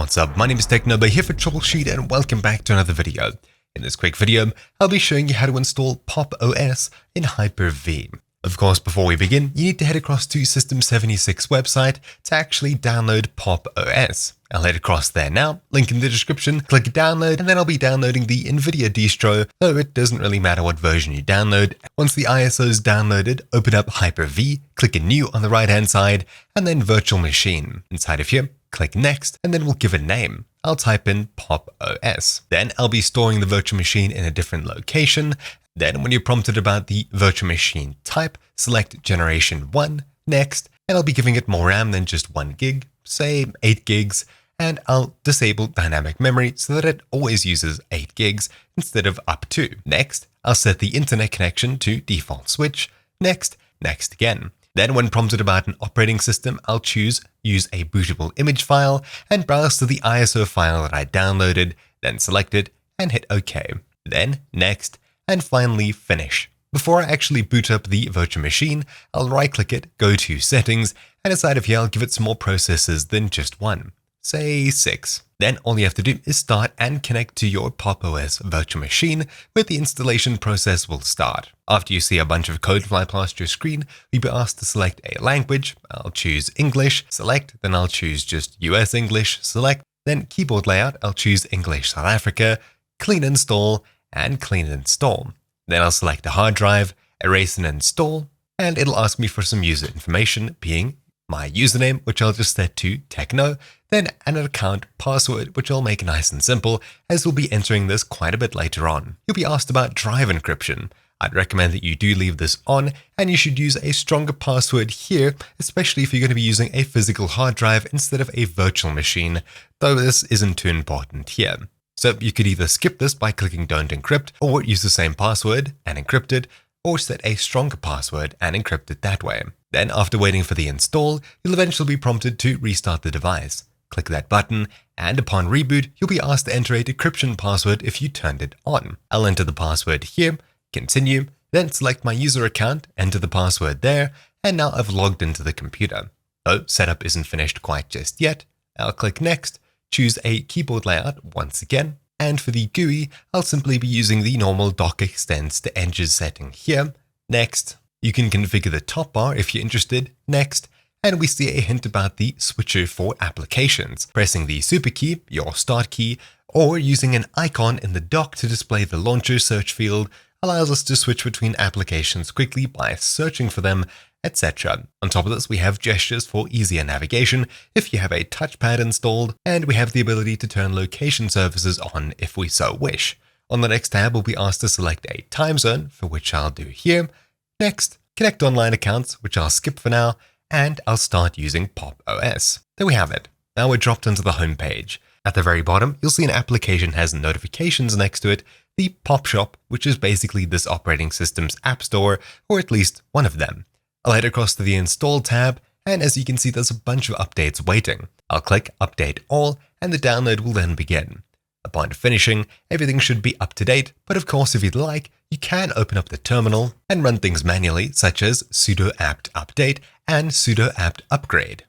What's up, my name is Technoba here for Troubleshoot and welcome back to another video. In this quick video, I'll be showing you how to install Pop! OS in Hyper-V. Of course, before we begin, you need to head across to System76 website to actually download Pop! OS. I'll head across there now, link in the description, click download, and then I'll be downloading the NVIDIA distro, though it doesn't really matter what version you download. Once the ISO is downloaded, open up Hyper-V, click a new on the right hand side, and then Virtual Machine. Inside of here, click Next, and then we'll give a name. I'll type in Pop! OS. Then I'll be storing the virtual machine in a different location. Then when you're prompted about the virtual machine type, select Generation 1, Next, and I'll be giving it more RAM than just 1 gig, say 8 gigs, and I'll disable dynamic memory so that it always uses 8 gigs instead of up to. Next, I'll set the internet connection to default switch. Next, Next again. Then when prompted about an operating system, I'll choose Use a bootable image file and browse to the ISO file that I downloaded, then select it and hit OK. Then Next, and finally Finish. Before I actually boot up the virtual machine, I'll right-click it, go to Settings, and inside of here I'll give it some more processors than just one, say 6. Then all you have to do is start and connect to your Pop! OS virtual machine, where the installation process will start. After you see a bunch of code fly past your screen, you'll be asked to select a language. I'll choose English, select, then I'll choose just US English, select, then keyboard layout, I'll choose English South Africa, clean install, and clean install. Then I'll select a hard drive, erase and install, and it'll ask me for some user information, being my username, which I'll just set to Techno, then an account password, which I'll make nice and simple, as we'll be entering this quite a bit later on. You'll be asked about drive encryption. I'd recommend that you do leave this on, and you should use a stronger password here, especially if you're going to be using a physical hard drive instead of a virtual machine, though this isn't too important here. So you could either skip this by clicking Don't Encrypt, or use the same password and encrypt it, or set a stronger password and encrypt it that way. Then after waiting for the install, you'll eventually be prompted to restart the device. Click that button, and upon reboot, you'll be asked to enter a decryption password if you turned it on. I'll enter the password here, continue, then select my user account, enter the password there, and now I've logged into the computer. Though setup isn't finished quite just yet, I'll click Next, choose a keyboard layout once again, and for the GUI, I'll simply be using the normal dock extends to edges setting here. Next. You can configure the top bar if you're interested. Next. And we see a hint about the switcher for applications. Pressing the super key, your start key, or using an icon in the dock to display the launcher search field allows us to switch between applications quickly by searching for them, etc. On top of this, we have gestures for easier navigation if you have a touchpad installed, and we have the ability to turn location services on if we so wish. On the next tab, we'll be asked to select a time zone, for which I'll do here. Next, connect online accounts, which I'll skip for now, and I'll start using Pop! OS. There we have it. Now we're dropped onto the home page. At the very bottom, you'll see an application has notifications next to it, the Pop Shop, which is basically this operating system's app store, or at least one of them. I'll head across to the Install tab, and as you can see, there's a bunch of updates waiting. I'll click Update All, and the download will then begin. Upon finishing, everything should be up to date, but of course, if you'd like, you can open up the terminal and run things manually, such as sudo apt update and sudo apt upgrade.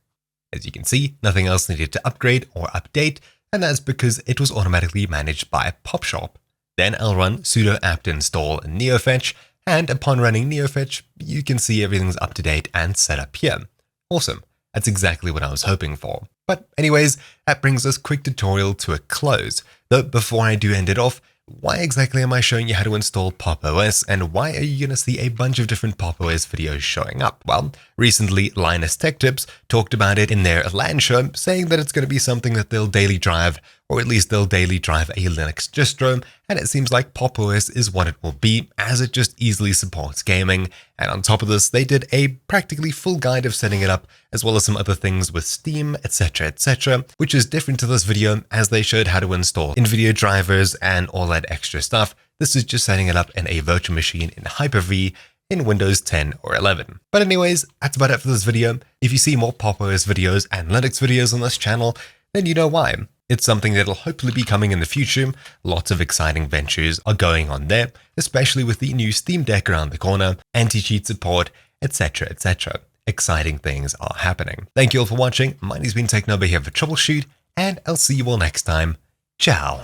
As you can see, nothing else needed to upgrade or update, and that's because it was automatically managed by PopShop. Then I'll run sudo apt install neofetch, and upon running neofetch, you can see everything's up to date and set up here. Awesome. That's exactly what I was hoping for. But anyways, that brings this quick tutorial to a close. Though before I do end it off, why exactly am I showing you how to install Pop! OS, and why are you going to see a bunch of different Pop! OS videos showing up? Well, recently Linus Tech Tips talked about it in their LAN show, saying that it's going to be something that they'll daily drive, or at least they'll daily drive a Linux distro, and it seems like Pop! OS is what it will be, as it just easily supports gaming. And on top of this, they did a practically full guide of setting it up, as well as some other things with Steam, etc, which is different to this video, as they showed how to install NVIDIA drivers and all that extra stuff. This is just setting it up in a virtual machine in Hyper-V in Windows 10 or 11. But anyways, that's about it for this video. If you see more Pop! OS videos and Linux videos on this channel, then you know why. It's something that'll hopefully be coming in the future. Lots of exciting ventures are going on there, especially with the new Steam Deck around the corner, anti-cheat support, etc. Exciting things are happening. Thank you all for watching. My name's been Technoba here for Troubleshoot, and I'll see you all next time. Ciao.